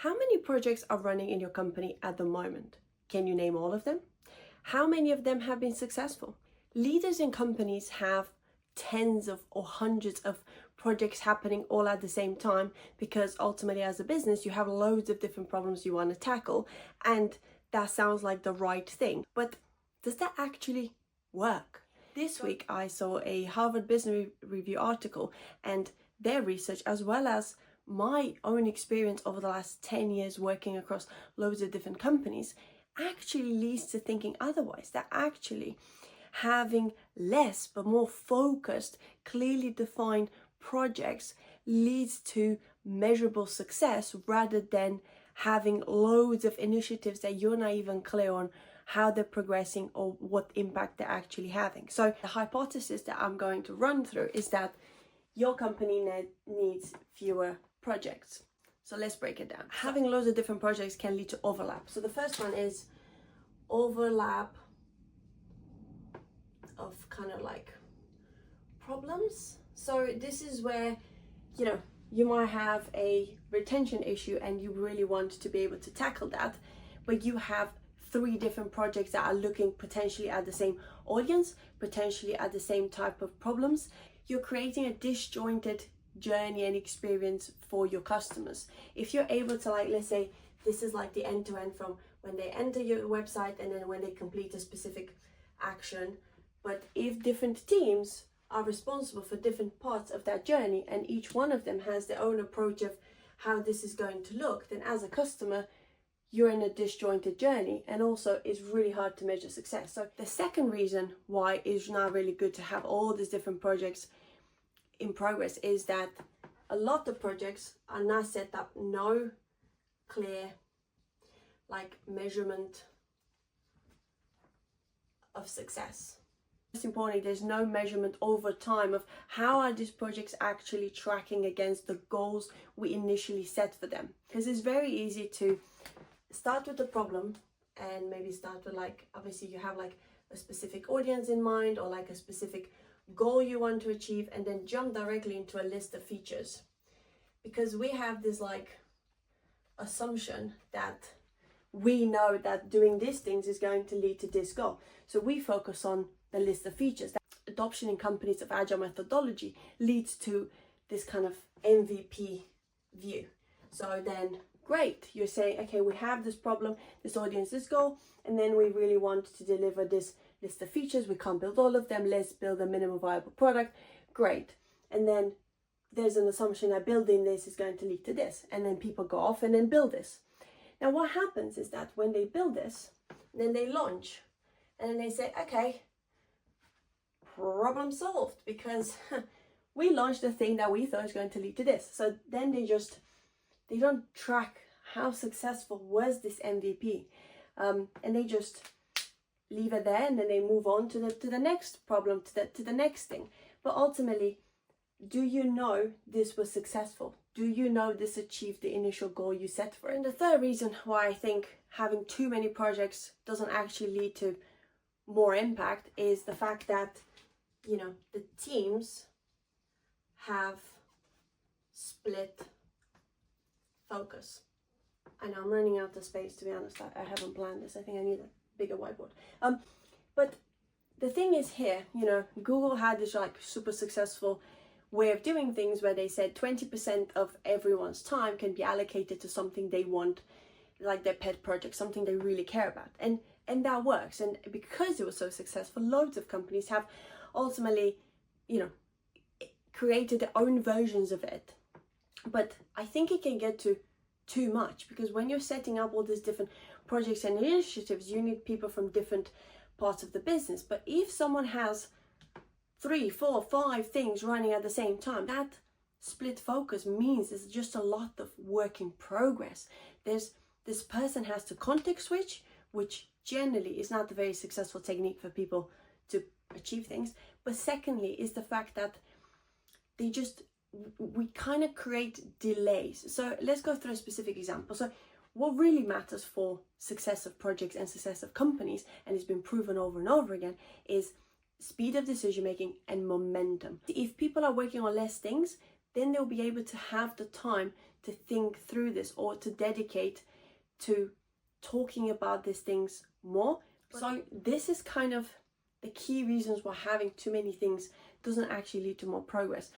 How many projects are running in your company at the moment? Can you name all of them? How many of them have been successful? Leaders in companies have tens of or hundreds of projects happening all at the same time, because ultimately as a business you have loads of different problems you want to tackle, and that sounds like the right thing, but does that actually work? This week I saw a Harvard Business Review article, and their research, as well as my own experience over the last 10 years working across loads of different companies, actually leads to thinking otherwise. That actually having less but more focused, clearly defined projects leads to measurable success, rather than having loads of initiatives that you're not even clear on how they're progressing or what impact they're actually having. So the hypothesis that I'm going to run through is that your company needs fewer projects. So let's break it down. Having loads of different projects can lead to overlap. So the first one is overlap of kind of like problems. So this is where, you might have a retention issue and you really want to be able to tackle that, but you have 3 different projects that are looking potentially at the same audience, potentially at the same type of problems. You're creating a disjointed journey and experience for your customers. If you're able to, like, let's say this is like the end-to-end from when they enter your website and then when they complete a specific action, but if different teams are responsible for different parts of that journey and each one of them has their own approach of how this is going to look, then as a customer you're in a disjointed journey, and also it's really hard to measure success. So the second reason why it's now really good to have all these different projects in progress is that a lot of projects are now set up no clear like measurement of success. Most importantly, there's no measurement over time of how are these projects actually tracking against the goals we initially set for them. Because it's very easy to start with the problem and maybe start with, like, obviously you have like a specific audience in mind or like a specific goal you want to achieve, and then jump directly into a list of features, because we have this like assumption that we know that doing these things is going to lead to this goal, so we focus on the list of features. That adoption in companies of agile methodology leads to this kind of MVP view. So then great, you're saying, okay, we have this problem, this audience, this goal, and then we really want to deliver this list of features. We can't build all of them, let's build a minimum viable product. Great. And then there's an assumption that building this is going to lead to this, and then people go off and then build this. Now what happens is that when they build this, then they launch, and then they say, okay, problem solved, because we launched a thing that we thought was going to lead to this. So then they don't track how successful was this MVP, and they just leave it there, and then they move on to the next problem, to the next thing. But ultimately, do you know this was successful? Do you know this achieved the initial goal you set for it? And the third reason why I think having too many projects doesn't actually lead to more impact is the fact that, the teams have split focus. I know I'm running out of space, to be honest. I haven't planned this. I think I need a bigger whiteboard. But the thing is here, Google had this like super successful way of doing things where they said 20% of everyone's time can be allocated to something they want, like their pet project, something they really care about. And that works. And because it was so successful, loads of companies have ultimately, created their own versions of it. But I think it can get to too much, because when you're setting up all these different projects and initiatives, you need people from different parts of the business. But if someone has 3, 4, 5 things running at the same time, that split focus means there's just a lot of work in progress. This person has to context switch, which generally is not a very successful technique for people to achieve things. But secondly is the fact that we kind of create delays. So let's go through a specific example. So what really matters for success of projects and success of companies, and it's been proven over and over again, is speed of decision making and momentum. If people are working on less things, then they'll be able to have the time to think through this or to dedicate to talking about these things more. So this is kind of the key reasons why having too many things doesn't actually lead to more progress.